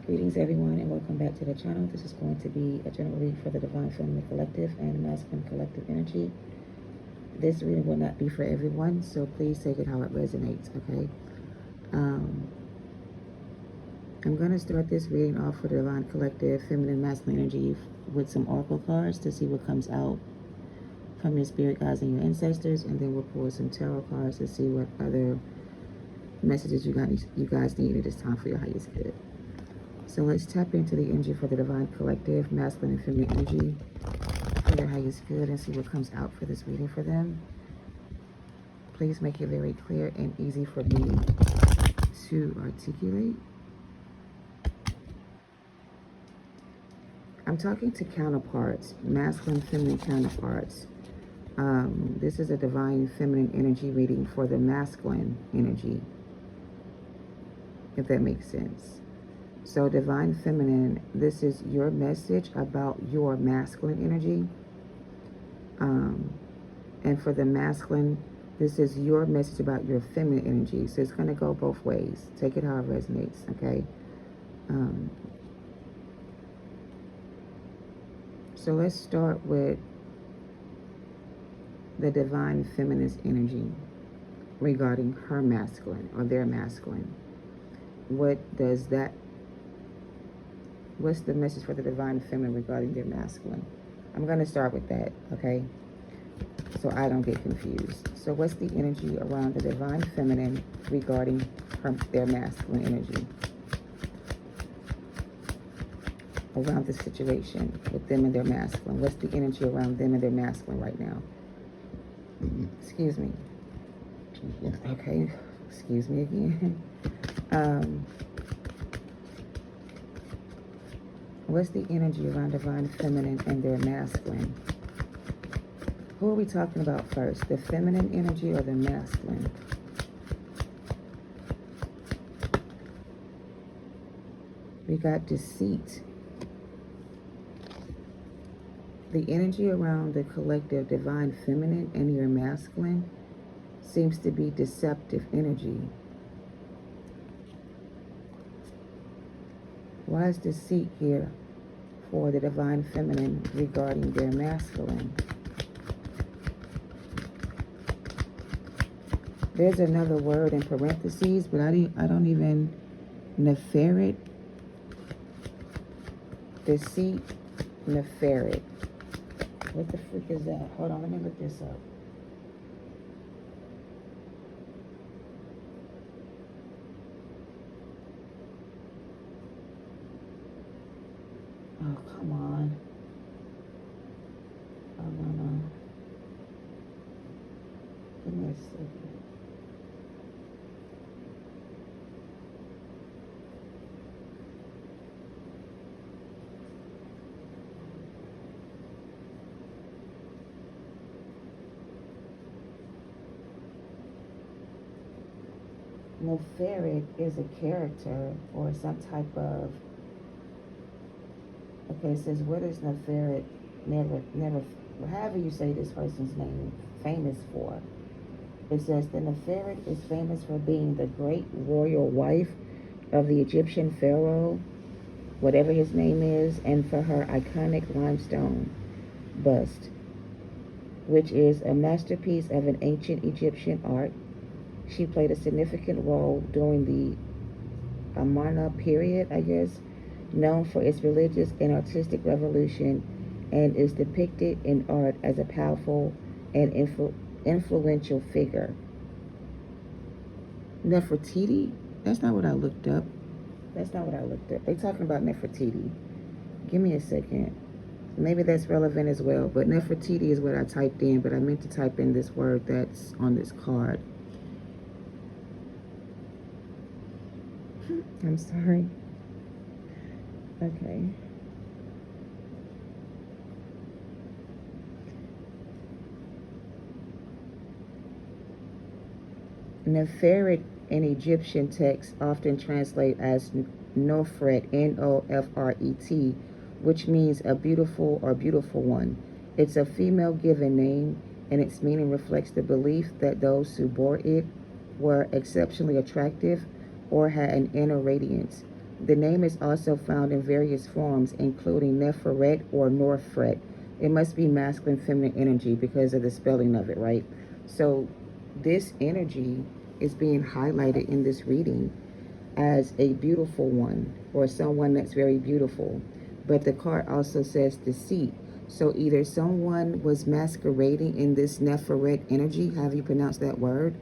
Greetings everyone and welcome back to the channel. This is going to be a general read for the Divine Feminine Collective and Masculine Collective energy. This reading will not be for everyone, so please take it how it resonates, okay? I'm going to start this reading off for the Divine Collective Feminine Masculine energy with some oracle cards to see what comes out from your spirit guides and your ancestors, and then we'll pull some tarot cards to see what other messages you guys need at this time for your highest good. So let's tap into the energy for the Divine Collective, Masculine and Feminine energy for their highest good and see what comes out for this reading for them. Please make it very clear and easy for me to articulate. I'm talking to counterparts, masculine, feminine counterparts. This is a Divine Feminine energy reading for the masculine energy, if that makes sense. So Divine Feminine, this is your message about your masculine energy. And for the masculine, this is your message about your feminine energy. So it's going to go both ways. Take it how it resonates, okay? So let's start with the Divine Feminine's energy regarding her masculine or their masculine. What's the message for the Divine Feminine regarding their masculine? I'm going to start with that, okay? So I don't get confused. So what's the energy around the Divine Feminine regarding their masculine energy? Around the situation with them and their masculine. What's the energy around them and their masculine right now? Excuse me. Okay, excuse me again. What's the energy around Divine Feminine and their masculine? Who are we talking about first? The feminine energy or the masculine? We got deceit. The energy around the collective Divine Feminine and your masculine seems to be deceptive energy. Why is deceit here for the Divine Feminine regarding their masculine? There's another word in parentheses, but I don't even nefarious. Deceit, nefarious. What the freak is that? Hold on, let me look this up. Oh, come on. Oh, no. Give me a second. Nefarious is a character or some type of. Okay, it says, what is nefarious, never, however you say this person's name, famous for? It says, the nefarious is famous for being the great royal wife of the Egyptian pharaoh, whatever his name is, and for her iconic limestone bust, which is a masterpiece of an ancient Egyptian art. She played a significant role during the Amarna period, I guess, known for its religious and artistic revolution, and is depicted in art as a powerful and influential figure. Nefertiti? That's not what I looked up. They're talking about Nefertiti. Give me a second. Maybe that's relevant as well, but Nefertiti is what I typed in, but I meant to type in this word that's on this card. I'm sorry. Okay. Neferet in Egyptian texts often translate as Nofret, N-O-F-R-E-T, which means a beautiful or beautiful one. It's a female given name, and its meaning reflects the belief that those who bore it were exceptionally attractive or had an inner radiance. The name is also found in various forms, including Neferet or Norfret. It must be masculine, feminine energy because of the spelling of it, right? So this energy is being highlighted in this reading as a beautiful one, or someone that's very beautiful. But the card also says deceit. So either someone was masquerading in this Neferet energy, how do you pronounce that word?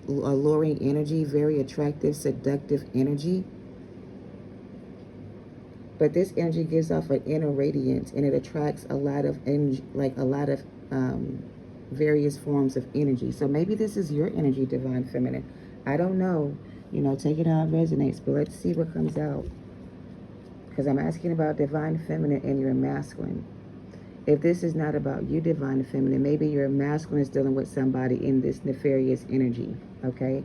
Alluring energy, very attractive, seductive energy. But this energy gives off an inner radiance, and it attracts a lot of energy, like a lot of various forms of energy. So maybe this is your energy, Divine Feminine. I don't know. You know, take it how it resonates, but let's see what comes out. Because I'm asking about Divine Feminine and your masculine. If this is not about you, Divine Feminine, maybe your masculine is dealing with somebody in this nefarious energy, okay?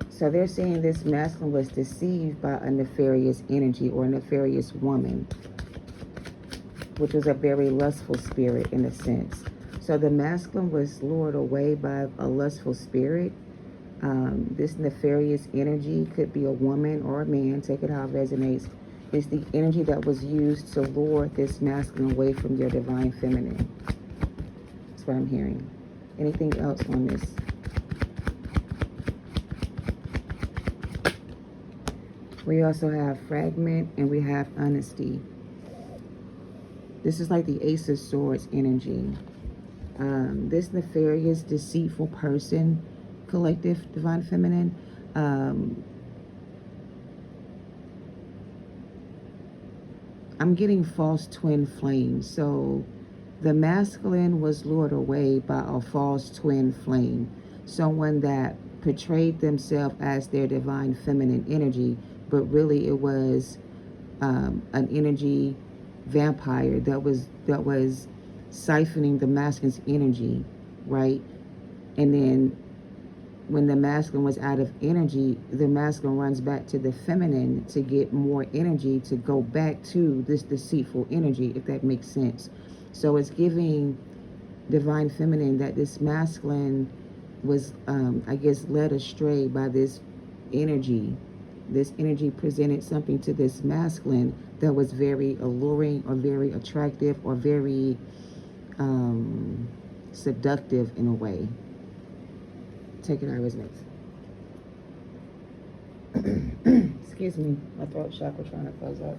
So they're saying this masculine was deceived by a nefarious energy or a nefarious woman, which was a very lustful spirit in a sense. So the masculine was lured away by a lustful spirit. This nefarious energy could be a woman or a man, take it how it resonates. It's the energy that was used to lure this masculine away from your Divine Feminine. That's what I'm hearing. Anything else on this? We also have fragment and we have honesty. This is like the Ace of Swords energy. This nefarious, deceitful person, collective, Divine Feminine, I'm getting false twin flame. So the masculine was lured away by a false twin flame. Someone that portrayed themselves as their Divine Feminine energy, but really it was an energy vampire that was siphoning the masculine's energy, right? And then when the masculine was out of energy, the masculine runs back to the feminine to get more energy to go back to this deceitful energy, if that makes sense. So it's giving Divine Feminine that this masculine was, I guess, led astray by this energy. This energy presented something to this masculine that was very alluring or very attractive or very seductive in a way. Take it how it resonates. Excuse me, my throat chakra trying to close up.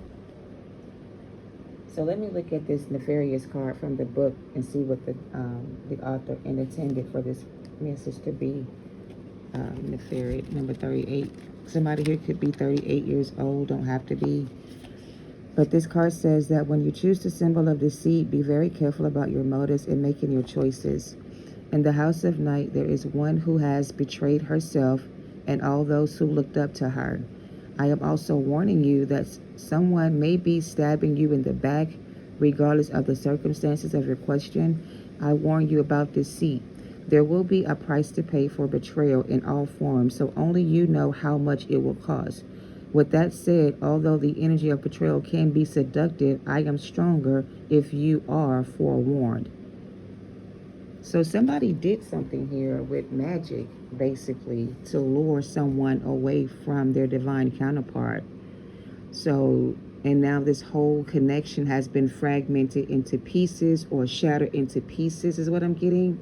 So let me look at this nefarious card from the book and see what the author intended for this message to be. Nefarious, number 38. Somebody here could be 38 years old, don't have to be. But this card says that when you choose the symbol of deceit, be very careful about your motives in making your choices. In the house of night, there is one who has betrayed herself and all those who looked up to her. I am also warning you that someone may be stabbing you in the back, regardless of the circumstances of your question. I warn you about deceit. There will be a price to pay for betrayal in all forms, so only you know how much it will cost. With that said, although the energy of betrayal can be seductive, I am stronger if you are forewarned. So somebody did something here with magic, basically, to lure someone away from their divine counterpart. So, and now this whole connection has been fragmented into pieces or shattered into pieces, is what I'm getting,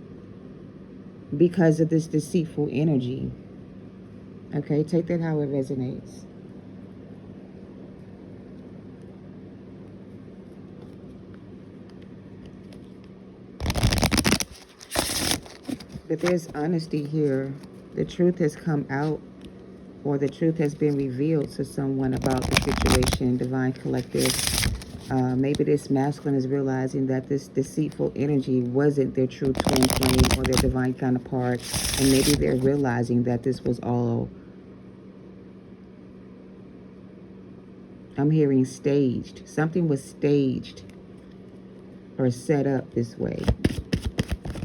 because of this deceitful energy. Okay, take that how it resonates. But there's honesty here. The truth has come out, or the truth has been revealed to someone about the situation, Divine Collective. Maybe this masculine is realizing that this deceitful energy wasn't their true twin flame or their divine counterpart. And maybe they're realizing that this was all, I'm hearing staged. Something was staged or set up this way.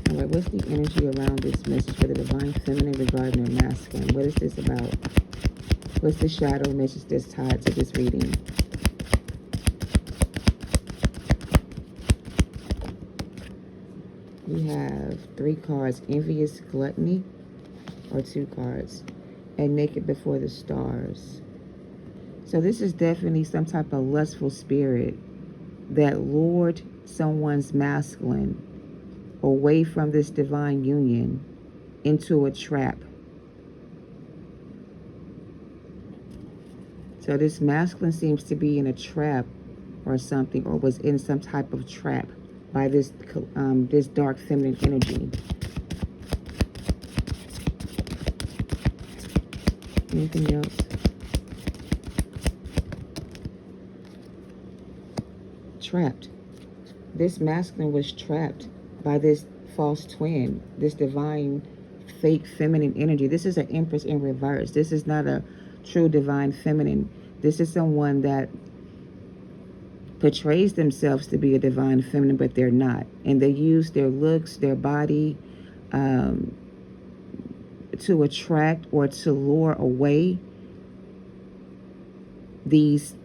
All right, what's the energy around this message for the Divine Feminine regarding their masculine? What is this about? What's the shadow message that's tied to this reading? We have 3 cards, envious gluttony, or 2 cards. and naked before the stars. So this is definitely some type of lustful spirit that lured someone's masculine away from this divine union into a trap. So this masculine seems to be in a trap or something, or was in some type of trap by this this dark feminine energy. Anything else? Trapped. This masculine was trapped by this false twin, this divine fake feminine energy. This is an empress in reverse. This is not a true divine feminine. This is someone that portrays themselves to be a divine feminine, but they're not. And they use their looks, their body, to attract or to lure away these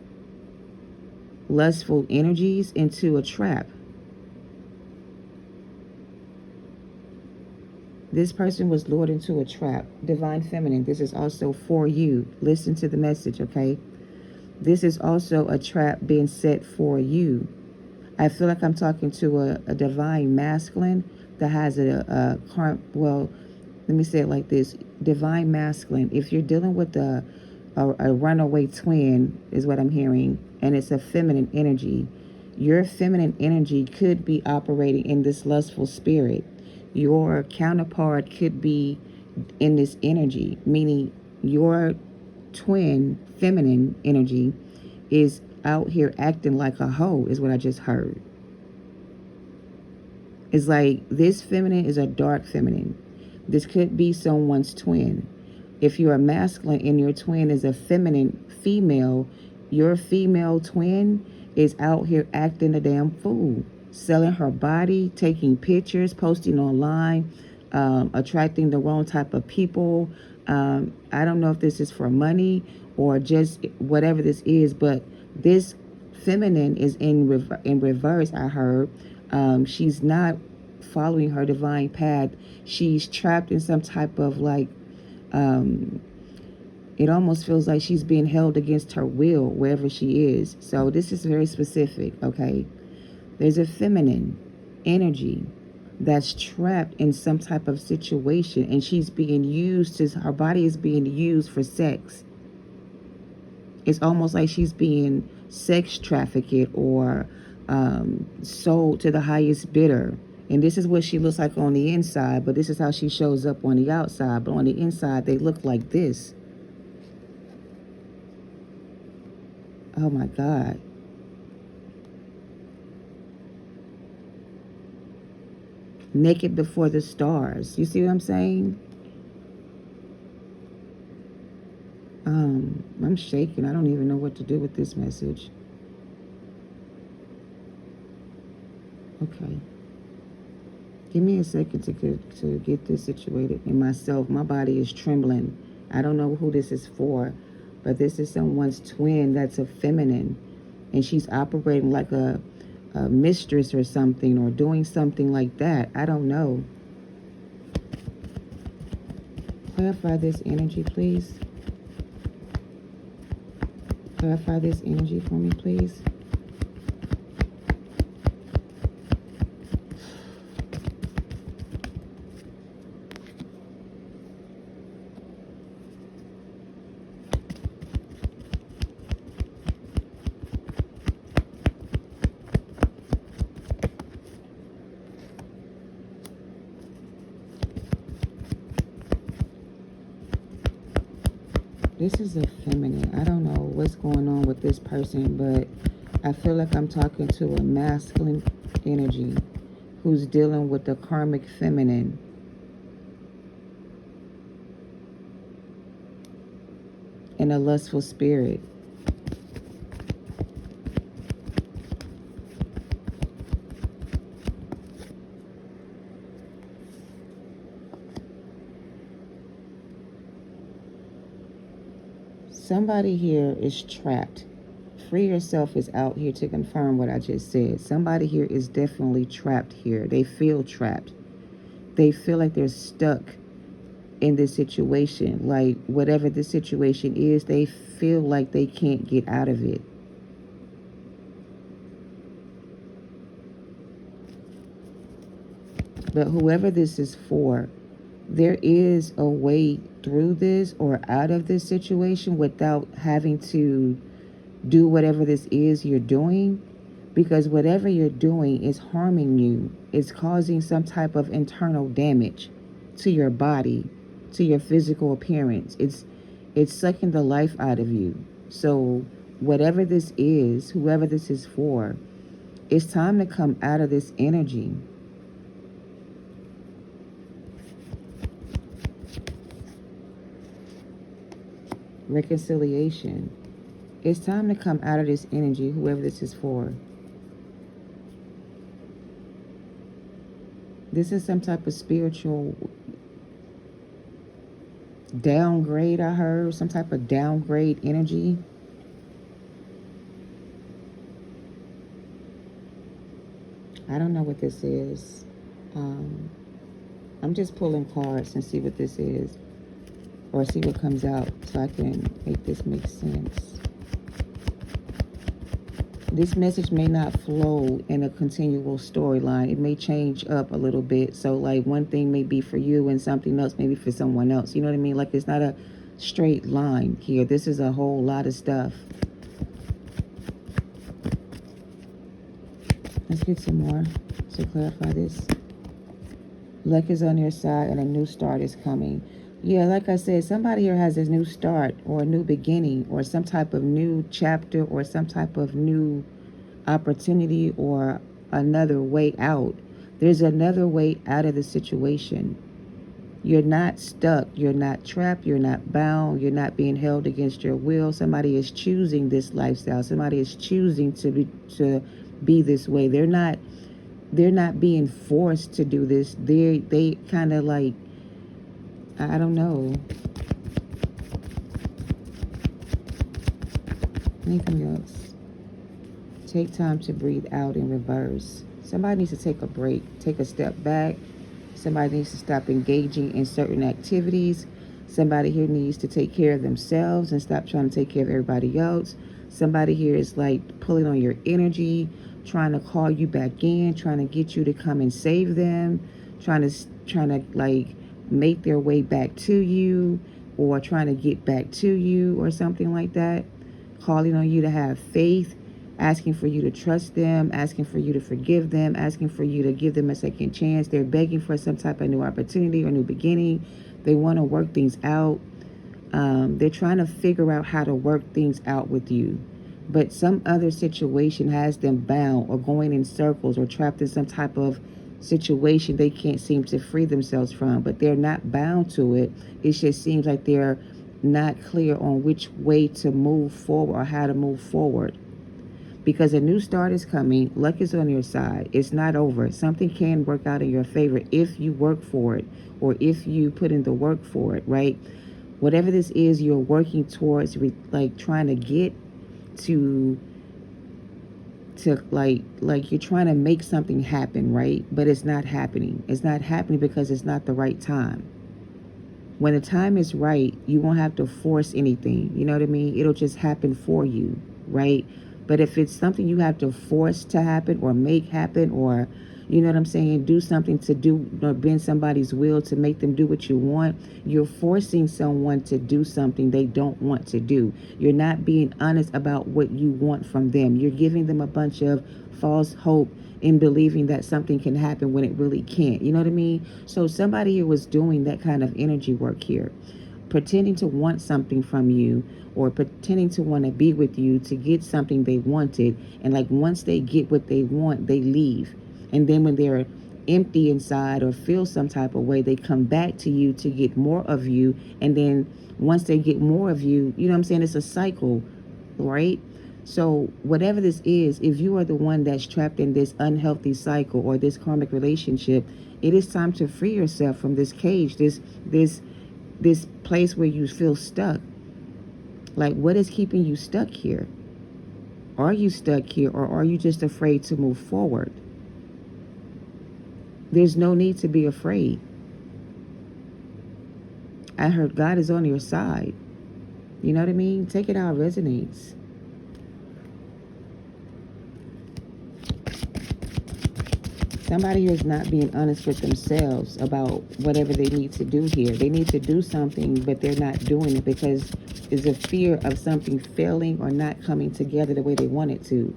lustful energies into a trap. This person was lured into a trap. Divine feminine, this is also for you. Listen to the message, okay? This is also a trap being set for you. I feel like I'm talking to a divine masculine that has well, let me say it like this. Divine masculine, if you're dealing with a runaway twin, is what I'm hearing, and it's a feminine energy, your feminine energy could be operating in this lustful spirit. Your counterpart could be in this energy, meaning your twin feminine energy is out here acting like a hoe, is what I just heard. It's like this feminine is a dark feminine. This could be someone's twin. If you're a masculine and your twin is a feminine female, your female twin is out here acting a damn fool, selling her body, taking pictures, posting online, attracting the wrong type of people. I don't know if this is for money or just whatever this is, but this feminine is in reverse, I heard. She's not following her divine path. She's trapped in some type of like, it almost feels like she's being held against her will wherever she is. So this is very specific, okay? There's a feminine energy that's trapped in some type of situation, and she's being used, her body is being used for sex. It's almost like she's being sex trafficked or sold to the highest bidder. And this is what she looks like on the inside, but this is how she shows up on the outside. But on the inside, they look like this. Oh my God. Naked before the stars. You see what I'm saying? I'm shaking. I don't even know what to do with this message. Okay. Give me a second to get this situated in myself. My body is trembling. I don't know who this is for, but this is someone's twin that's a feminine, and she's operating like a mistress or something, or doing something like that. I don't know. Clarify this energy, please. Clarify this energy for me, please. This is a feminine. I don't know what's going on with this person, but I feel like I'm talking to a masculine energy who's dealing with the karmic feminine. And a lustful spirit. Somebody here is trapped. Free Yourself is out here to confirm what I just said. Somebody here is definitely trapped here. They feel trapped. They feel like they're stuck in this situation. Like, whatever the situation is, they feel like they can't get out of it. But whoever this is for, there is a way through this or out of this situation without having to do whatever this is you're doing, because whatever you're doing is harming you. It's causing some type of internal damage to your body, to your physical appearance. It's sucking the life out of you. So whatever this is, whoever this is for, it's time to come out of this energy. Reconciliation. It's time to come out of this energy, whoever this is for. This is some type of spiritual downgrade, I heard. Some type of downgrade energy. I don't know what this is. I'm just pulling cards and see what this is. Or see what comes out so I can make this make sense. This message may not flow in a continual storyline. It may change up a little bit. So like one thing may be for you and something else maybe for someone else. You know what I mean? Like it's not a straight line here. This is a whole lot of stuff. Let's get some more to clarify this. Luck is on your side and a new start is coming. Yeah, like I said, somebody here has a new start or a new beginning or some type of new chapter or some type of new opportunity or another way out. There's another way out of the situation. You're not stuck. You're not trapped. You're not bound. You're not being held against your will. Somebody is choosing this lifestyle. Somebody is choosing to be this way. They're not being forced to do this. They kind of like, I don't know. Anything else? Take time to breathe out in reverse. Somebody needs to take a break, take a step back. Somebody needs to stop engaging in certain activities. Somebody here needs to take care of themselves and stop trying to take care of everybody else. Somebody here is like pulling on your energy, trying to call you back in, trying to get you to come and save them, trying to like make their way back to you, or trying to get back to you or something like that. Calling on you to have faith, asking for you to trust them, asking for you to forgive them, asking for you to give them a second chance. They're begging for some type of new opportunity or new beginning. They want to work things out. They're trying to figure out how to work things out with you. But some other situation has them bound or going in circles or trapped in some type of situation they can't seem to free themselves from. But they're not bound to it. It just seems like they're not clear on which way to move forward or how to move forward. Because a new start is coming. Luck is on your side. It's not over. Something can work out in your favor if you work for it or if you put in the work for it, right? Whatever this is you're working towards, like trying to get to like you're trying to make something happen, right? But it's not happening. It's not happening because it's not the right time. When the time is right, you won't have to force anything. You know what I mean? It'll just happen for you, right? But if it's something you have to force to happen or make happen, or, you know what I'm saying, do something to do or bend somebody's will to make them do what you want, you're forcing someone to do something they don't want to do. You're not being honest about what you want from them. You're giving them a bunch of false hope in believing that something can happen when it really can't. You know what I mean? So somebody here was doing that kind of energy work here, pretending to want something from you or pretending to want to be with you to get something they wanted. And like once they get what they want, they leave. And then when they're empty inside or feel some type of way, they come back to you to get more of you. And then once they get more of you, you know what I'm saying? It's a cycle, right? So whatever this is, if you are the one that's trapped in this unhealthy cycle or this karmic relationship, it is time to free yourself from this cage, this place where you feel stuck. Like, what is keeping you stuck here? Are you stuck here, or are you just afraid to move forward? There's no need to be afraid. I heard God is on your side. You know what I mean? Take it how it resonates. Somebody who's not being honest with themselves about whatever they need to do here. They need to do something, but they're not doing it because there's a fear of something failing or not coming together the way they want it to.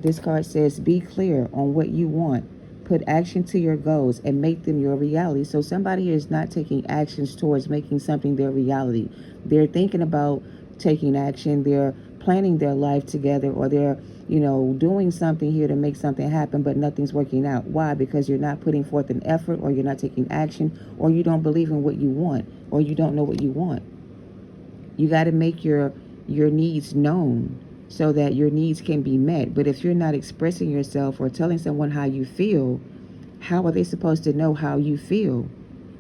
This card says, be clear on what you want. Put action to your goals and make them your reality. So somebody is not taking actions towards making something their reality. They're thinking about taking action. They're planning their life together, or they're, doing something here to make something happen, but nothing's working out. Why? Because you're not putting forth an effort, or you're not taking action, or you don't believe in what you want, or you don't know what you want. You got to make your needs known so that your needs can be met. But if you're not expressing yourself or telling someone how you feel, how are they supposed to know how you feel?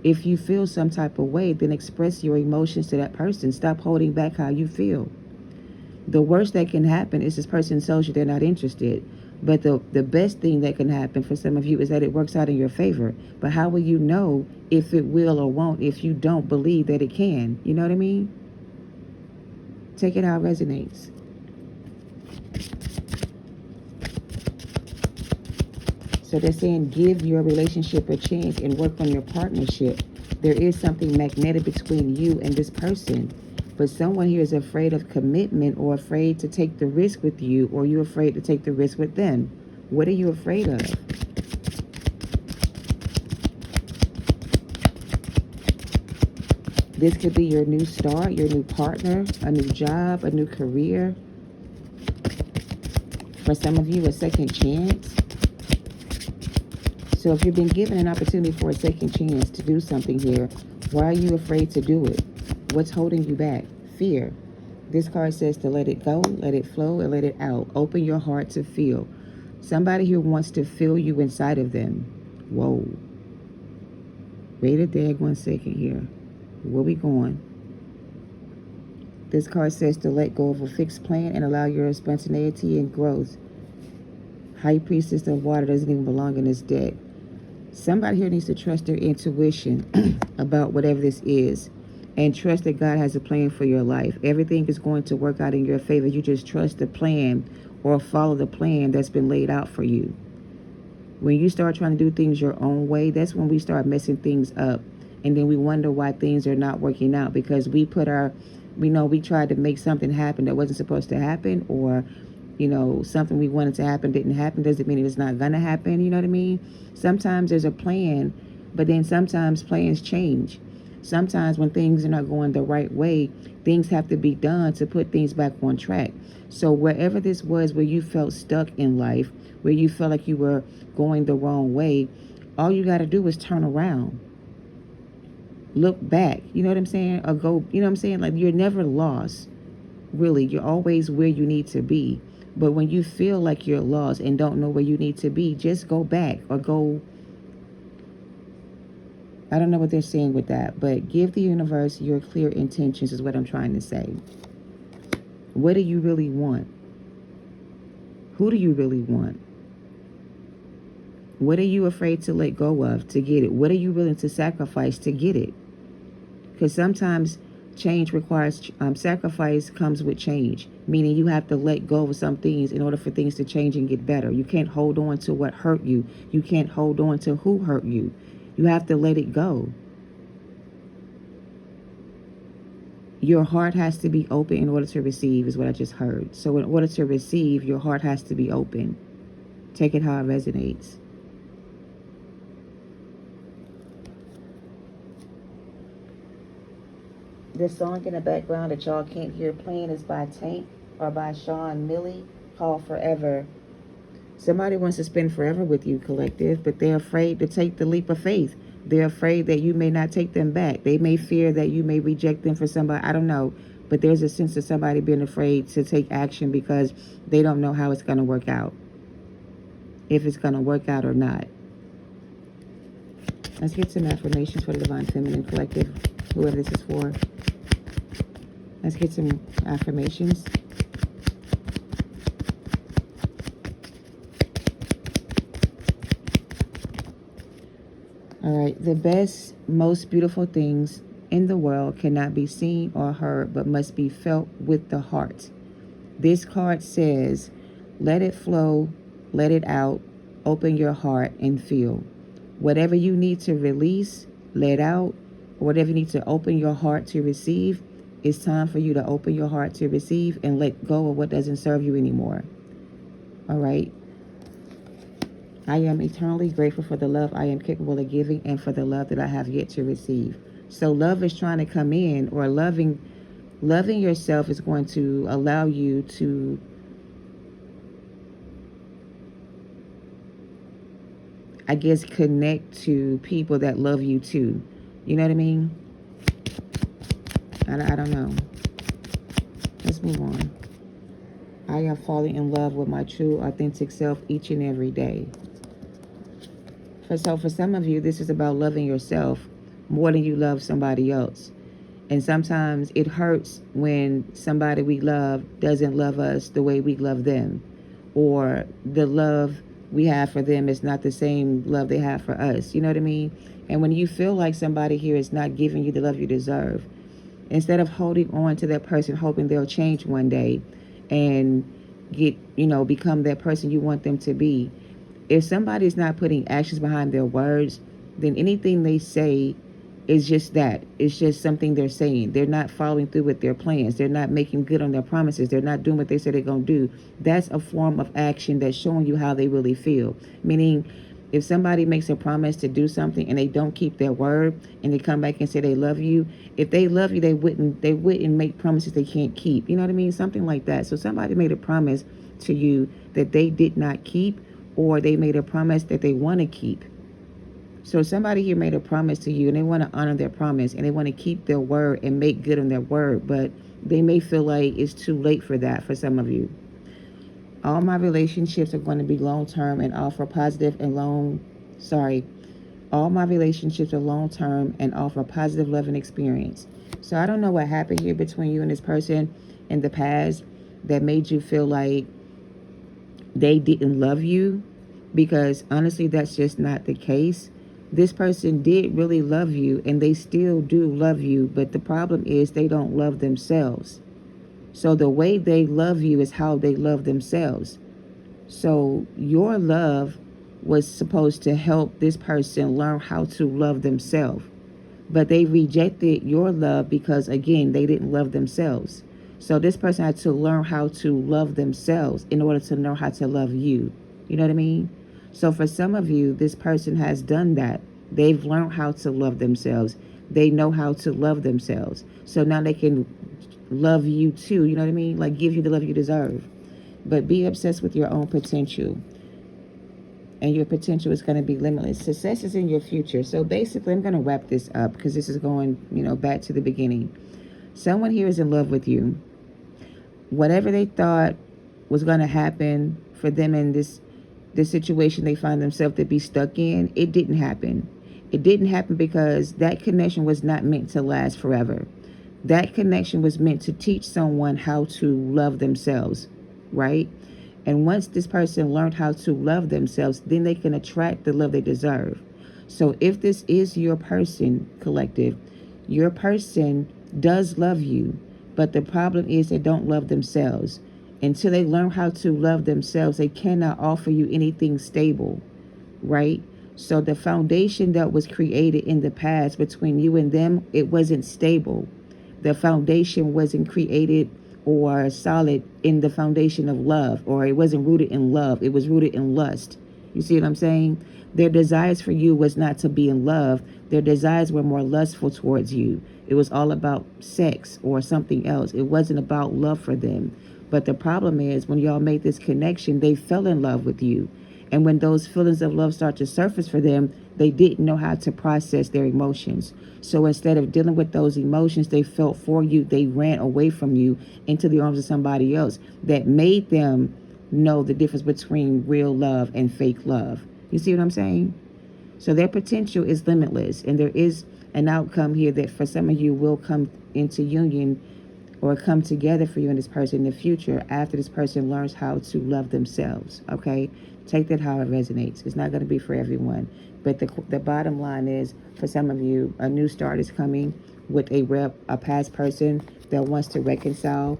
If you feel some type of way, then express your emotions to that person. Stop holding back how you feel. The worst that can happen is this person tells you they're not interested. But the best thing that can happen for some of you is that it works out in your favor. But how will you know if it will or won't if you don't believe that it can? You know what I mean? Take it how it resonates. So they're saying give your relationship a chance and work on your partnership. There is something magnetic between you and this person. But someone here is afraid of commitment, or afraid to take the risk with you, or you're afraid to take the risk with them. What are you afraid of? This could be your new start, your new partner, a new job, a new career. For some of you, a second chance. So if you've been given an opportunity for a second chance to do something here, why are you afraid to do it? What's holding you back? Fear. This card says to let it go, let it flow, and let it out. Open your heart to feel. Somebody here wants to feel you inside of them. Whoa. Wait a dag 1 second here. Where we going? This card says to let go of a fixed plan and allow your spontaneity and growth. High Priestess of Water doesn't even belong in this deck. Somebody here needs to trust their intuition about whatever this is, and trust that God has a plan for your life. Everything is going to work out in your favor. You just trust the plan, or follow the plan that's been laid out for you. When you start trying to do things your own way, that's when we start messing things up. And then we wonder why things are not working out, because we tried to make something happen that wasn't supposed to happen, or something we wanted to happen didn't happen. Doesn't mean it's not gonna happen. You know what I mean? Sometimes there's a plan, but then sometimes plans change. Sometimes when things are not going the right way, things have to be done to put things back on track. So wherever this was, where you felt stuck in life, where you felt like you were going the wrong way, all you got to do is turn around. Look back. You know what I'm saying? Or go, you know what I'm saying? Like, you're never lost. Really, you're always where you need to be. But when you feel like you're lost and don't know where you need to be, just go back, or go, I don't know what they're saying with that, but give the universe your clear intentions is what I'm trying to say. What do you really want? Who do you really want? What are you afraid to let go of to get it? What are you willing to sacrifice to get it? Because sometimes change requires, sacrifice comes with change, meaning you have to let go of some things in order for things to change and get better. You can't hold on to what hurt you. You can't hold on to who hurt you. You have to let it go. Your heart has to be open in order to receive, is what I just heard. So in order to receive, your heart has to be open. Take it how it resonates. This song in the background that y'all can't hear playing is by Tank, or by Sean Millie, called Forever. Somebody wants to spend forever with you, collective, but they're afraid to take the leap of faith. They're afraid that you may not take them back. They may fear that you may reject them for somebody. I don't know. But there's a sense of somebody being afraid to take action because they don't know how it's going to work out. If it's going to work out or not. Let's get some affirmations for the Divine Feminine Collective, whoever this is for. Let's get some affirmations. All right. The best, most beautiful things in the world cannot be seen or heard, but must be felt with the heart. This card says, let it flow, let it out, open your heart and feel. Whatever you need to release, let out, whatever you need to open your heart to receive, it's time for you to open your heart to receive and let go of what doesn't serve you anymore. All right? I am eternally grateful for the love I am capable of giving and for the love that I have yet to receive. So love is trying to come in, or loving yourself is going to allow you to connect to people that love you too. You know what I mean? I don't know. Let's move on. I am falling in love with my true, authentic self each and every day. So for some of you, this is about loving yourself more than you love somebody else. And sometimes it hurts when somebody we love doesn't love us the way we love them, or the love we have for them is not the same love they have for us. You know what I mean? And when you feel like somebody here is not giving you the love you deserve, instead of holding on to that person, hoping they'll change one day and become that person you want them to be, if somebody's not putting actions behind their words, then anything they say is just that. It's just something they're saying. They're not following through with their plans. They're not making good on their promises. They're not doing what they said they're going to do. That's a form of action that's showing you how they really feel. Meaning, if somebody makes a promise to do something and they don't keep their word and they come back and say they love you, if they love you, they wouldn't make promises they can't keep. You know what I mean? Something like that. So somebody made a promise to you that they did not keep, or they made a promise that they want to keep. So somebody here made a promise to you and they want to honor their promise and they want to keep their word and make good on their word, but they may feel like it's too late for that for some of you. All my relationships are going to be long-term and offer positive and all my relationships are long-term and offer positive love and experience. So I don't know what happened here between you and this person in the past that made you feel like they didn't love you, because honestly, that's just not the case. This person did really love you and they still do love you, but the problem is they don't love themselves. So the way they love you is how they love themselves. So your love was supposed to help this person learn how to love themselves, but they rejected your love because, again, they didn't love themselves. So this person had to learn how to love themselves in order to know how to love you. You know what I mean? So for some of you, this person has done that. They've learned how to love themselves. They know how to love themselves. So now they can love you too. You know what I mean? Like, give you the love you deserve. But be obsessed with your own potential. And your potential is going to be limitless. Success is in your future. So basically, I'm going to wrap this up because this is going, back to the beginning. Someone here is in love with you. Whatever they thought was going to happen for them in this situation they find themselves to be stuck in, it didn't happen. It didn't happen because that connection was not meant to last forever. That connection was meant to teach someone how to love themselves, right? And once this person learned how to love themselves, then they can attract the love they deserve. So if this is your person, collective, your person does love you, but the problem is they don't love themselves. Until they learn how to love themselves, they cannot offer you anything stable, right? So the foundation that was created in the past between you and them, it wasn't stable. The foundation wasn't created or solid in the foundation of love, or it wasn't rooted in love. It was rooted in lust. You see what I'm saying? Their desires for you was not to be in love. Their desires were more lustful towards you. It was all about sex or something else. It wasn't about love for them. But the problem is, when y'all made this connection, they fell in love with you. And when those feelings of love start to surface for them, they didn't know how to process their emotions. So instead of dealing with those emotions they felt for you, they ran away from you into the arms of somebody else that made them know the difference between real love and fake love. You see what I'm saying? So their potential is limitless. And there is an outcome here that for some of you will come into union or come together for you and this person in the future after this person learns how to love themselves, okay? Take that how it resonates. It's not going to be for everyone. But the bottom line is, for some of you, a new start is coming, with a past person that wants to reconcile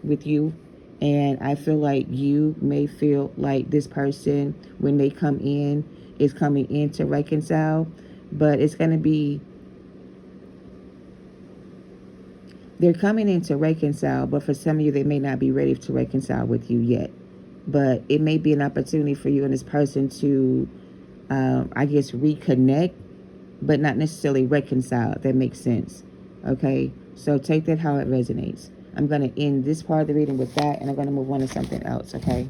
with you. And I feel like you may feel like this person, when they come in, is coming in to reconcile, but it's going to be, they're coming in to reconcile, but for some of you, they may not be ready to reconcile with you yet. But it may be an opportunity for you and this person to, I guess, reconnect, but not necessarily reconcile, if that makes sense. Okay, so take that how it resonates. I'm going to end this part of the reading with that, and I'm going to move on to something else, okay?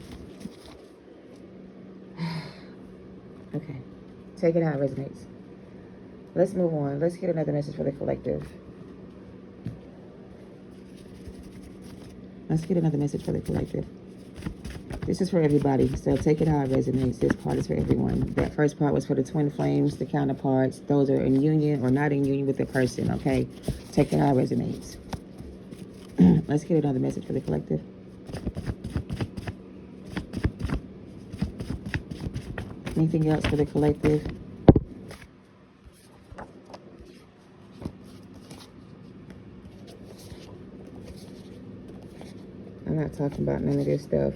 Okay, take it how it resonates. Let's move on. Let's get another message for the collective. Let's get another message for the collective. This is for everybody, so take it how it resonates. This part is for everyone. That first part was for the twin flames, the counterparts. Those are in union or not in union with the person, okay? Take it how it resonates. Let's get another message for the collective. Anything else for the collective? I'm not talking about none of this stuff.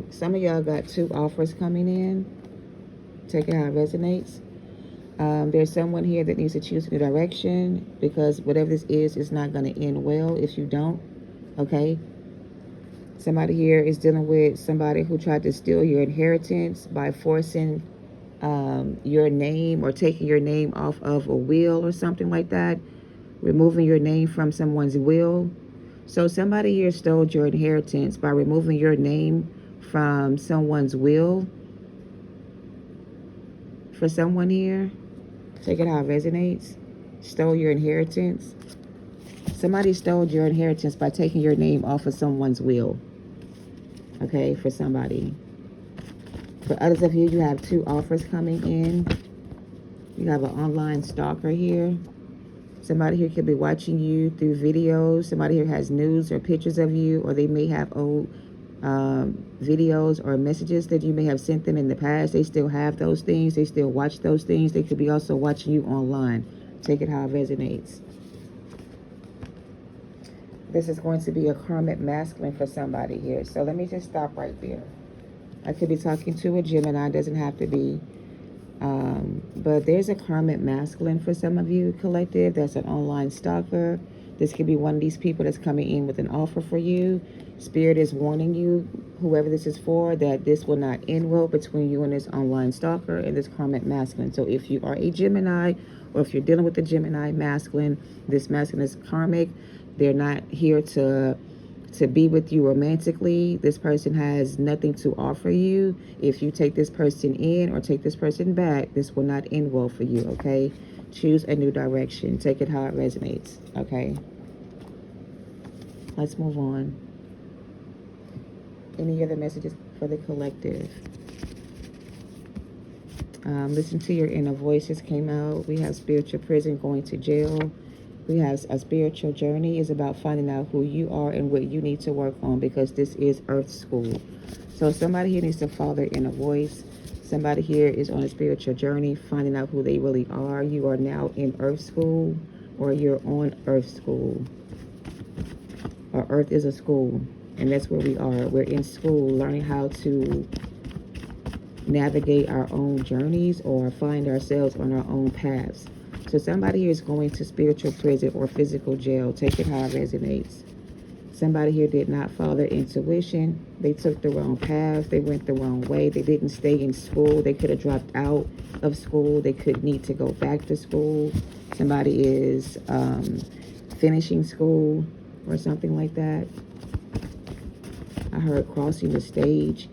Some of y'all got 2 offers coming in. Take it how it resonates. There's someone here that needs to choose a new direction, because whatever this is not going to end well if you don't. Okay? Somebody here is dealing with somebody who tried to steal your inheritance by forcing your name or taking your name off of a will or something like that. Removing your name from someone's will. So somebody here stole your inheritance by removing your name from someone's will. For someone here, take it how it resonates. Stole your inheritance. Somebody stole your inheritance by taking your name off of someone's will. Okay, for somebody. For others of you, you have 2 offers coming in. You have an online stalker here. Somebody here could be watching you through videos. Somebody here has news or pictures of you, or they may have old videos or messages that you may have sent them in the past. They still have those things. They still watch those things. They could be also watching you online. Take it how it resonates. This is going to be a karmic masculine for somebody here. So let me just stop right there. I could be talking to a Gemini. Doesn't have to be. But there's a karmic masculine for some of you, collective. That's an online stalker. This could be one of these people that's coming in with an offer for you. Spirit is warning you, whoever this is for, that this will not end well between you and this online stalker and this karmic masculine. So if you are a Gemini, or if you're dealing with a Gemini masculine, this masculine is karmic. They're not here to be with you romantically. This person has nothing to offer you. If you take this person in or take this person back, this will not end well for you, okay? Choose a new direction. Take it how it resonates, okay? Let's move on. Any other messages for the collective? Listen to your inner voices came out. We have spiritual prison, going to jail. We have a spiritual journey is about finding out who you are and what you need to work on, because this is Earth School. So somebody here needs to follow their inner voice. Somebody here is on a spiritual journey, finding out who they really are. You are now in Earth School, or you're on Earth School. Or Earth is a school, and that's where we are. We're in school, learning how to navigate our own journeys or find ourselves on our own paths. So somebody here is going to spiritual prison or physical jail. Take it how it resonates. Somebody here did not follow their intuition. They took the wrong path. They went the wrong way. They didn't stay in school. They could have dropped out of school. They could need to go back to school. Somebody is finishing school or something like that. I heard crossing the stage.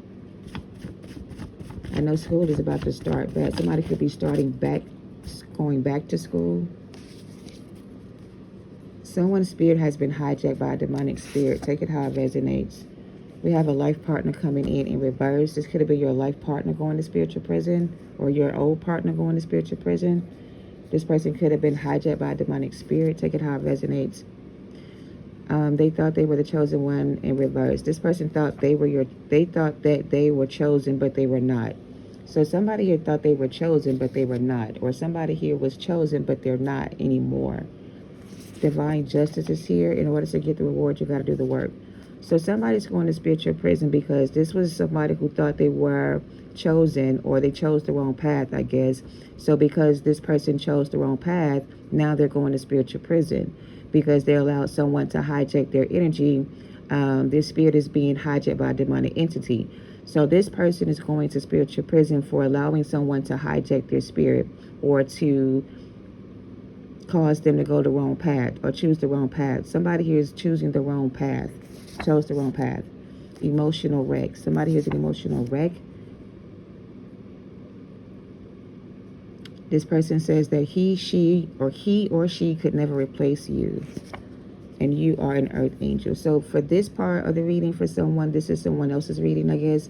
I know school is about to start back. Somebody could be starting back, going back to school. Someone's spirit has been hijacked by a demonic spirit. Take it how it resonates. We have a life partner coming in reverse. This could have been your life partner going to spiritual prison, or your old partner going to spiritual prison. This person could have been hijacked by a demonic spirit. Take it how it resonates. They thought they were the chosen one in reverse. This person thought they thought that they were chosen, but they were not. So somebody here thought they were chosen, but they were not. Or somebody here was chosen, but they're not anymore. Divine justice is here. In order to get the reward, you got to do the work. So somebody's going to spiritual prison because this was somebody who thought they were chosen, or they chose the wrong path, I guess. So because this person chose the wrong path, now they're going to spiritual prison because they allowed someone to hijack their energy. Their spirit is being hijacked by a demonic entity. So this person is going to spiritual prison for allowing someone to hijack their spirit, or to cause them to go the wrong path or choose the wrong path. Somebody here is choosing the wrong path, chose the wrong path. Emotional wreck. Somebody here is an emotional wreck. This person says that he or she could never replace you, and you are an earth angel. So for this part of the reading, for someone, this is someone else's reading, I guess.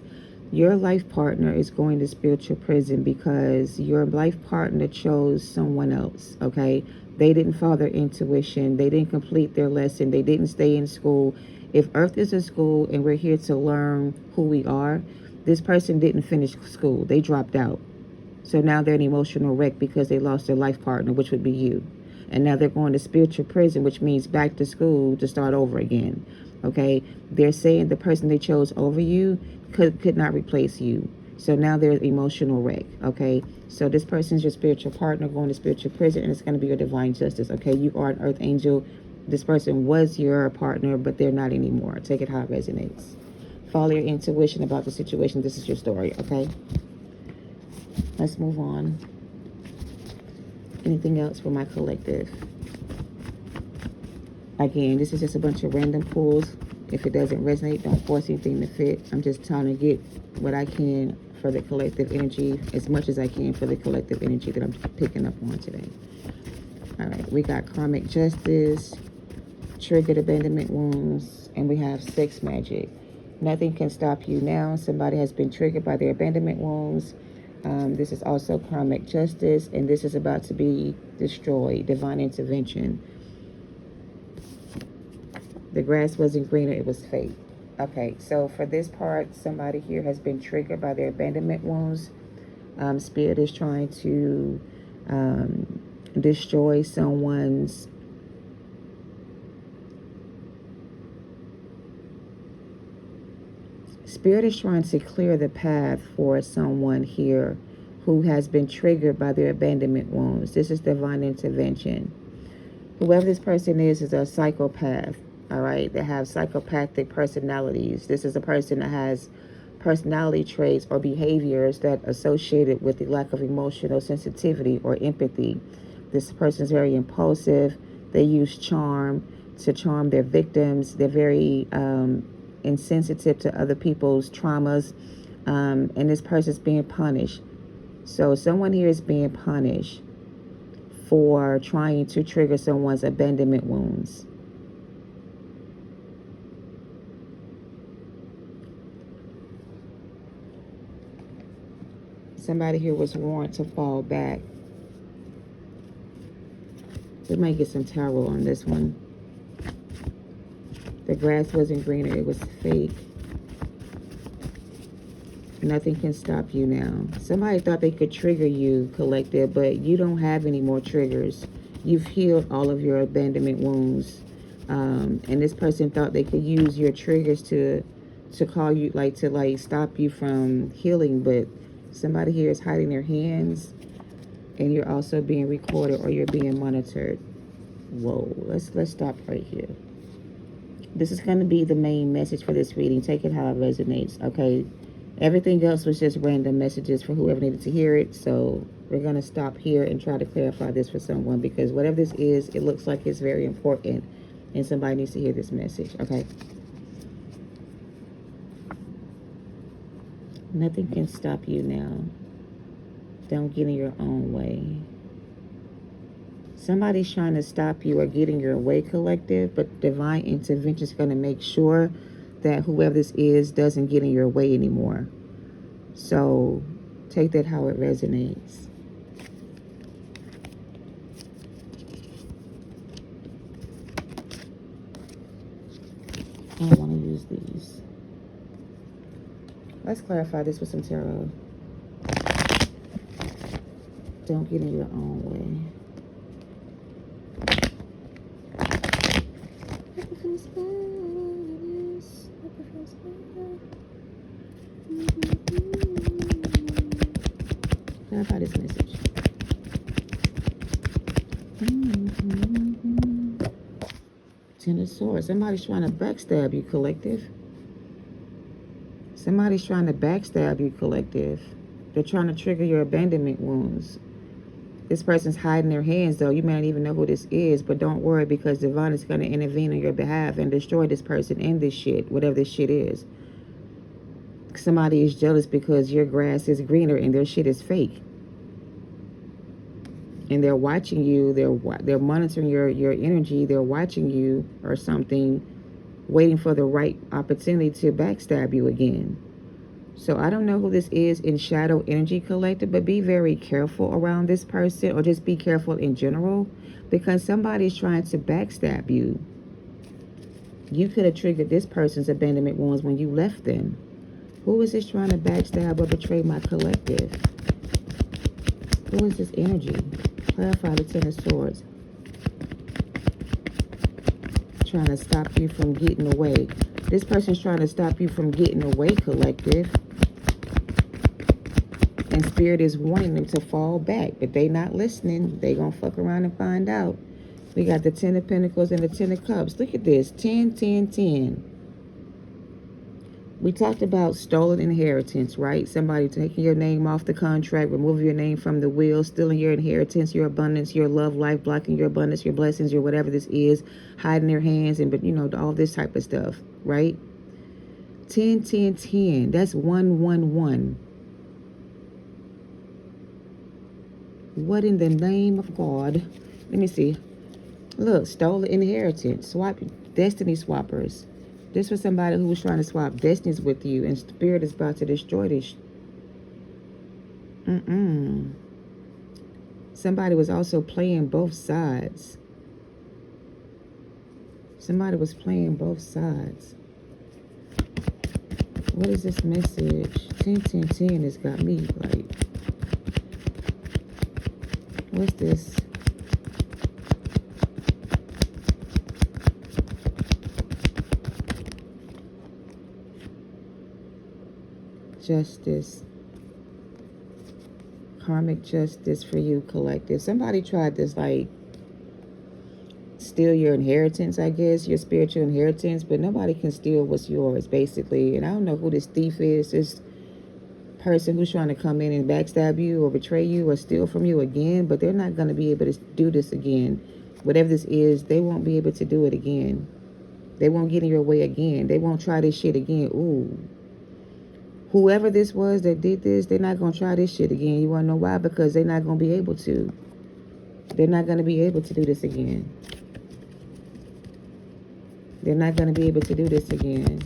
Your life partner is going to spiritual prison because your life partner chose someone else, okay? They didn't follow their intuition. They didn't complete their lesson. They didn't stay in school. If Earth is a school and we're here to learn who we are, this person didn't finish school. They dropped out. So now they're an emotional wreck because they lost their life partner, which would be you. And now they're going to spiritual prison, which means back to school to start over again. Okay? They're saying the person they chose over you could not replace you. So now they're emotional wreck. Okay? So this person's your spiritual partner going to spiritual prison, and it's going to be your divine justice. Okay? You are an earth angel. This person was your partner, but they're not anymore. Take it how it resonates. Follow your intuition about the situation. This is your story. Okay? Let's move on. Anything else for my collective? Again, this is just a bunch of random pulls. If it doesn't resonate, don't force anything to fit. I'm just trying to get what I can for the collective energy, as much as I can for the collective energy that I'm picking up on today. All right, we got karmic justice, triggered abandonment wounds, and we have sex magic. Nothing can stop you now. Somebody has been triggered by their abandonment wounds. This is also karmic justice, and this is about to be destroyed. Divine intervention. The grass wasn't greener, it was fake. Okay, so for this part, somebody here has been triggered by their abandonment wounds. Spirit is trying to destroy someone's Spirit is trying to clear the path for someone here who has been triggered by their abandonment wounds. This is divine intervention. Whoever this person is a psychopath, all right? They have psychopathic personalities. This is a person that has personality traits or behaviors that are associated with the lack of emotional sensitivity or empathy. This person is very impulsive. They use charm to charm their victims. They're very insensitive to other people's traumas, and this person's being punished. So someone here is being punished for trying to trigger someone's abandonment wounds. Somebody here was warned to fall back. We might get some tarot on this one. The grass wasn't greener, it was fake. Nothing can stop you now. Somebody thought they could trigger you, collective, but you don't have any more triggers. You've healed all of your abandonment wounds. And this person thought they could use your triggers to call you, to stop you from healing, but somebody here is hiding their hands, and you're also being recorded, or you're being monitored. Whoa, let's stop right here. This is going to be the main message for this reading. Take it how it resonates, okay? Everything else was just random messages for whoever needed to hear it. So we're going to stop here and try to clarify this for someone, because whatever this is, it looks like it's very important, and somebody needs to hear this message, okay? Nothing can stop you now. Don't get in your own way. Somebody's trying to stop you or get in your way, collective, but divine intervention is going to make sure that whoever this is doesn't get in your way anymore. So take that how it resonates. I want to use these. Let's clarify this with some tarot. Don't get in your own way. Clarify this message. Ten of Swords. Somebody's trying to backstab you, collective. Somebody's trying to backstab you, collective. They're trying to trigger your abandonment wounds. This person's hiding their hands, though. You may not even know who this is, but don't worry, because Divine is going to intervene on your behalf and destroy this person and this shit, whatever this shit is. Somebody is jealous because your grass is greener and their shit is fake. And they're watching you. They're monitoring your energy. They're watching you or something, waiting for the right opportunity to backstab you again. So I don't know who this is in Shadow Energy Collective, but be very careful around this person, or just be careful in general, because somebody's trying to backstab you. You could have triggered this person's abandonment wounds when you left them. Who is this trying to backstab or betray my collective? Who is this energy? Clarify the Ten of Swords. Trying to stop you from getting away. This person's trying to stop you from getting away, collective. And Spirit is wanting them to fall back, but they not listening. They gonna fuck around and find out. We got the Ten of Pentacles and the Ten of Cups. Look at this. 10, 10, 10. We talked about stolen inheritance, right? Somebody taking your name off the contract, removing your name from the will, stealing your inheritance, your abundance, your love life, blocking your abundance, your blessings, your whatever this is, hiding their hands, and but you know, all this type of stuff, right? 10, 10, 10. That's 1, 1, 1. What in the name of God? Let me see. Look, stolen inheritance. Swap, destiny swappers. This was somebody who was trying to swap destinies with you, and Spirit is about to destroy this. Somebody was also playing both sides. Somebody was playing both sides. What is this message? 10, 10, 10 has got me like... What's this? Justice. Karmic justice for you, collective. Somebody tried this, like, steal your inheritance, I guess, your spiritual inheritance, but nobody can steal what's yours, basically. And I don't know who this thief is, this person who's trying to come in and backstab you or betray you or steal from you again, but they're not going to be able to do this again. Whatever this is, they won't be able to do it again. They won't get in your way again. They won't try this shit again. Ooh. Whoever this was that did this, they're not going to try this shit again. You want to know why? Because they're not going to be able to. They're not going to be able to do this again. They're not going to be able to do this again.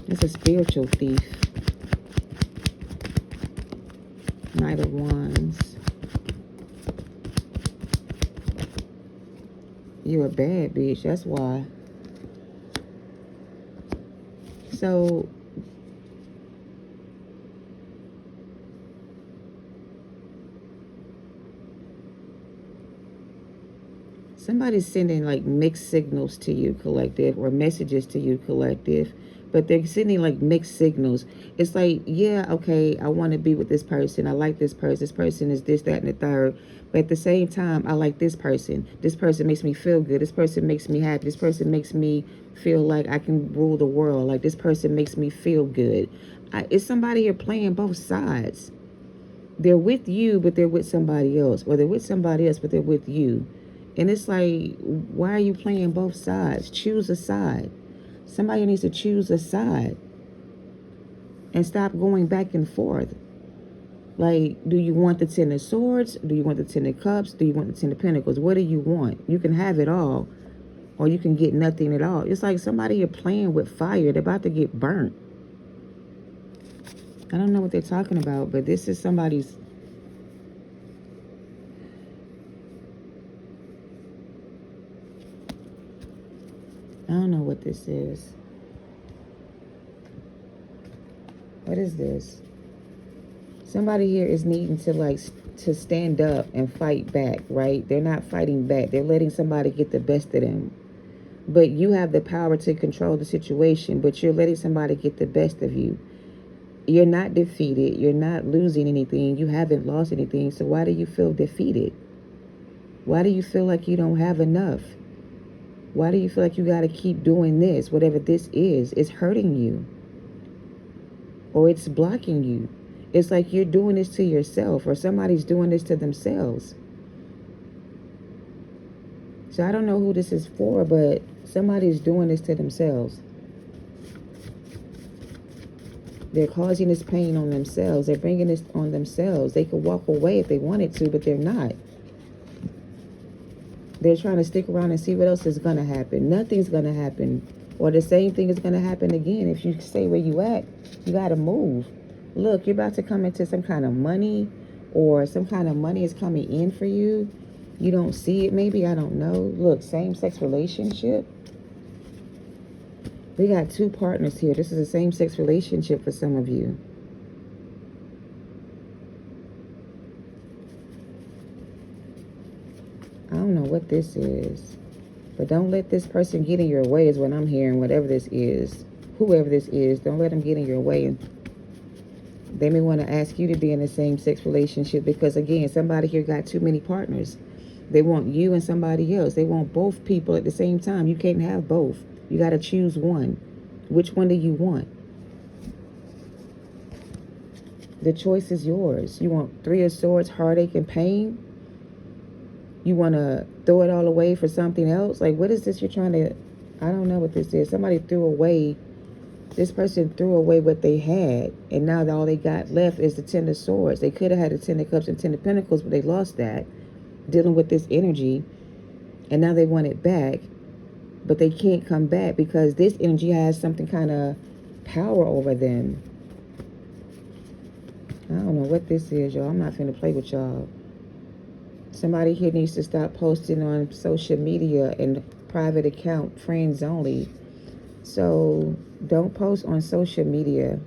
It's a spiritual thief. Knight of Wands. You're a bad bitch. That's why. So, somebody's sending like mixed signals to you, collective, or messages to you, collective. But they're sending like mixed signals. It's like, yeah, okay, I want to be with this person. I like this person. This person is this, that, and the third. But at the same time, I like this person. This person makes me feel good. This person makes me happy. This person makes me feel like I can rule the world. Like this person makes me feel good. It's somebody here playing both sides. They're with you, but they're with somebody else. Or they're with somebody else, but they're with you. And it's like, why are you playing both sides? Choose a side. Somebody needs to choose a side and stop going back and forth. Like, do you want the Ten of Swords? Do you want the Ten of Cups? Do you want the Ten of Pentacles? What do you want? You can have it all, or you can get nothing at all. It's like somebody you're playing with fire. They're about to get burnt. I don't know what they're talking about, but this is somebody's... I don't know what this is. What is this? Somebody here is needing to to stand up and fight back, right? They're not fighting back. They're letting somebody get the best of them. But you have the power to control the situation, but you're letting somebody get the best of you. You're not defeated. You're not losing anything. You haven't lost anything. So why do you feel defeated? Why do you feel like you don't have enough? Why do you feel like you got to keep doing this? Whatever this is, it's hurting you. Or it's blocking you. It's like you're doing this to yourself, or somebody's doing this to themselves. So I don't know who this is for, but somebody's doing this to themselves. They're causing this pain on themselves. They're bringing this on themselves. They could walk away if they wanted to, but they're not. They're trying to stick around and see what else is going to happen. Nothing's going to happen. Or the same thing is going to happen again. If you stay where you at, you got to move. Look, you're about to come into some kind of money, or some kind of money is coming in for you. You don't see it maybe, I don't know. Look, same-sex relationship. We got two partners here. This is a same-sex relationship for some of you. I don't know what this is. But don't let this person get in your way is what I'm hearing, whatever this is. Whoever this is, don't let them get in your way. They may want to ask you to be in the same-sex relationship because, again, somebody here got too many partners. They want you and somebody else. They want both people at the same time. You can't have both. You got to choose one. Which one do you want? The choice is yours. You want Three of Swords, heartache and pain? You want to throw it all away for something else? Like, what is this you're trying to... I don't know what this is. Somebody threw away... This person threw away what they had, and now all they got left is the Ten of Swords. They could have had the Ten of Cups and Ten of Pentacles, but they lost that, dealing with this energy, and now they want it back, but they can't come back because this energy has something kind of power over them. I don't know what this is, y'all. I'm not finna play with y'all. Somebody here needs to stop posting on social media and private account, friends only. So don't post on social media.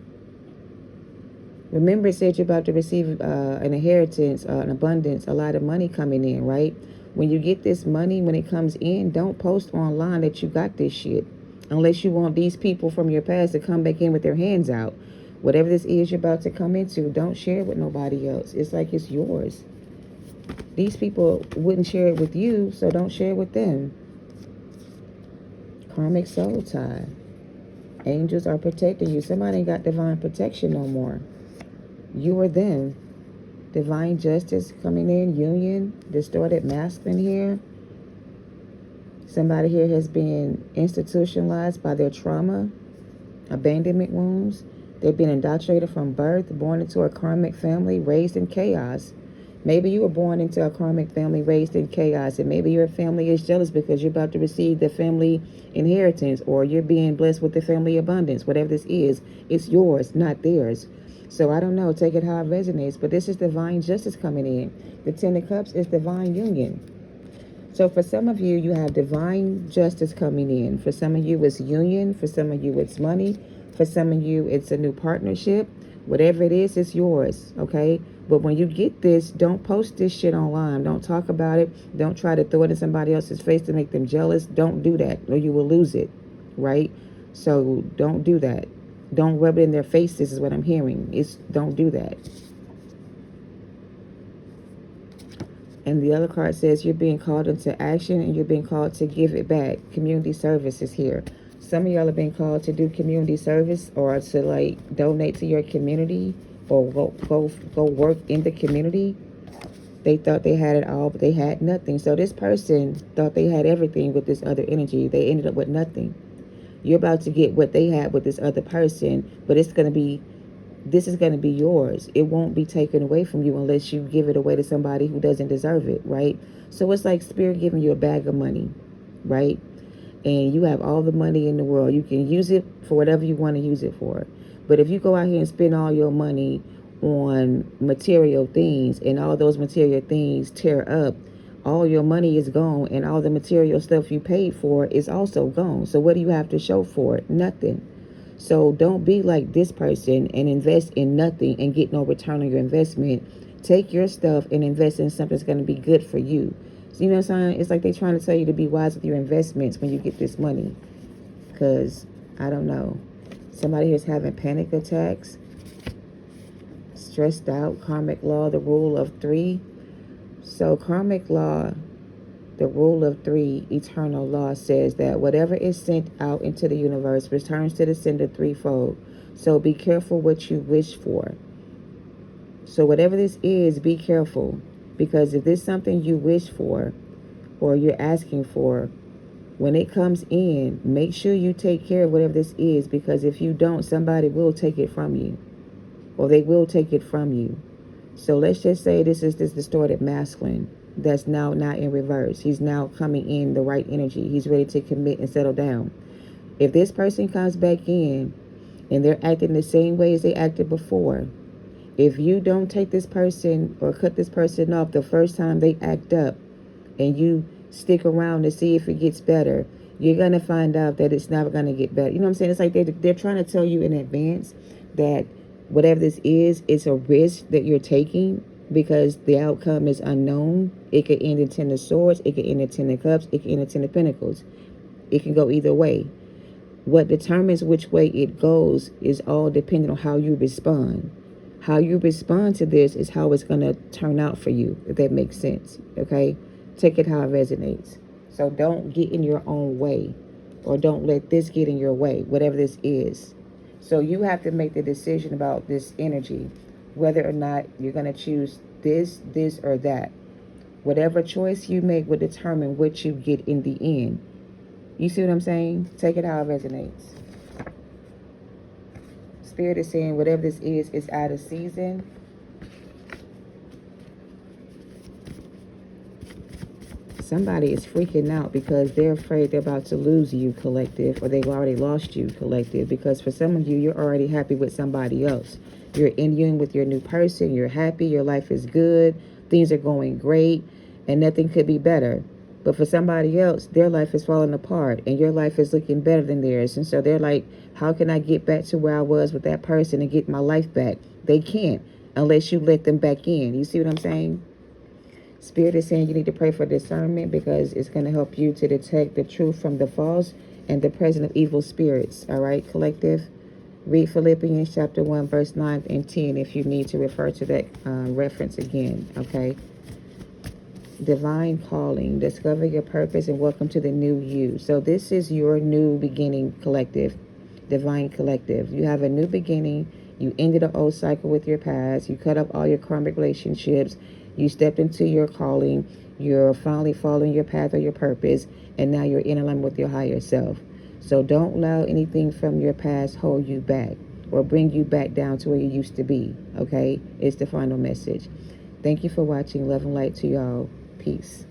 Remember, it said you're about to receive an inheritance, an abundance, a lot of money coming in, right? When you get this money, when it comes in, don't post online that you got this shit. Unless you want these people from your past to come back in with their hands out. Whatever this is you're about to come into, don't share it with nobody else. It's like it's yours. These people wouldn't share it with you, so don't share it with them. Karmic soul tie. Angels are protecting you. Somebody ain't got divine protection no more. You or them. Divine justice coming in. Union. Distorted masculine here. Somebody here has been institutionalized by their trauma. Abandonment wounds. They've been indoctrinated from birth. Born into a karmic family. Raised in chaos. Maybe you were born into a karmic family raised in chaos, and maybe your family is jealous because you're about to receive the family inheritance, or you're being blessed with the family abundance. Whatever this is, it's yours, not theirs. So I don't know, take it how it resonates, but this is divine justice coming in. The Ten of Cups is divine union. So for some of you, you have divine justice coming in. For some of you, it's union. For some of you, it's money. For some of you, it's a new partnership. Whatever it is, it's yours, okay? But when you get this, don't post this shit online. Don't talk about it. Don't try to throw it in somebody else's face to make them jealous. Don't do that, or you will lose it, right? So don't do that. Don't rub it in their faces is what I'm hearing. Don't do that. And the other card says you're being called into action and you're being called to give it back. Community service is here. Some of y'all are being called to do community service, or to like donate to your community, or go work in the community. They thought they had it all, but they had nothing. So this person thought they had everything with this other energy. They ended up with nothing. You're about to get what they had with this other person, but this is going to be yours. It won't be taken away from you unless you give it away to somebody who doesn't deserve it, right? So it's like Spirit giving you a bag of money, right? And you have all the money in the world. You can use it for whatever you want to use it for. But if you go out here and spend all your money on material things, and all those material things tear up, all your money is gone, and all the material stuff you paid for is also gone. So what do you have to show for it? Nothing. So don't be like this person and invest in nothing and get no return on your investment. Take your stuff and invest in something that's going to be good for you. So, you know what I'm saying? It's like they're trying to tell you to be wise with your investments when you get this money. Because, I don't know. Somebody is having panic attacks, stressed out, karmic law, the rule of three. So karmic law, the rule of three, eternal law, says that whatever is sent out into the universe returns to the sender threefold. So be careful what you wish for. So whatever this is, be careful. Because if this is something you wish for or you're asking for, when it comes in, make sure you take care of whatever this is. Because if you don't, somebody will take it from you. Or they will take it from you. So let's just say this is this distorted masculine that's now not in reverse. He's now coming in the right energy. He's ready to commit and settle down. If this person comes back in and they're acting the same way as they acted before, if you don't take this person or cut this person off the first time they act up and you stick around to see if it gets better, you're going to find out that it's never going to get better. You know what I'm saying? It's like they're trying to tell you in advance that whatever this is, it's a risk that you're taking because the outcome is unknown. It could end in Ten of Swords. It could end in Ten of Cups. It could end in Ten of Pentacles. It can go either way. What determines which way it goes is all dependent on how you respond. How you respond to this is how it's going to turn out for you, if that makes sense. Okay? Take it how it resonates. So don't get in your own way, or don't let this get in your way, whatever this is. So you have to make the decision about this energy, whether or not you're going to choose this, or that. Whatever choice you make will determine what you get in the end. You see what I'm saying? Take it how it resonates. Spirit is saying whatever this is out of season. Somebody is freaking out because they're afraid they're about to lose you, collective, or they've already lost you, collective. Because for some of you, you're already happy with somebody else. You're in union with your new person. You're happy. Your life is good. Things are going great. And nothing could be better. But for somebody else, their life is falling apart. And your life is looking better than theirs. And so they're like, how can I get back to where I was with that person and get my life back? They can't unless you let them back in. You see what I'm saying? Spirit is saying you need to pray for discernment because it's going to help you to detect the truth from the false and the presence of evil spirits. All right, collective? Read Philippians chapter 1, verse 9 and 10 if you need to refer to that reference again. Okay? Divine calling. Discover your purpose and welcome to the new you. So this is your new beginning, collective. Divine collective. You have a new beginning. You ended an old cycle with your past. You cut up all your karmic relationships. You stepped into your calling. You're finally following your path or your purpose. And now you're in alignment with your higher self. So don't allow anything from your past hold you back or bring you back down to where you used to be. Okay? It's the final message. Thank you for watching. Love and light to y'all. Peace.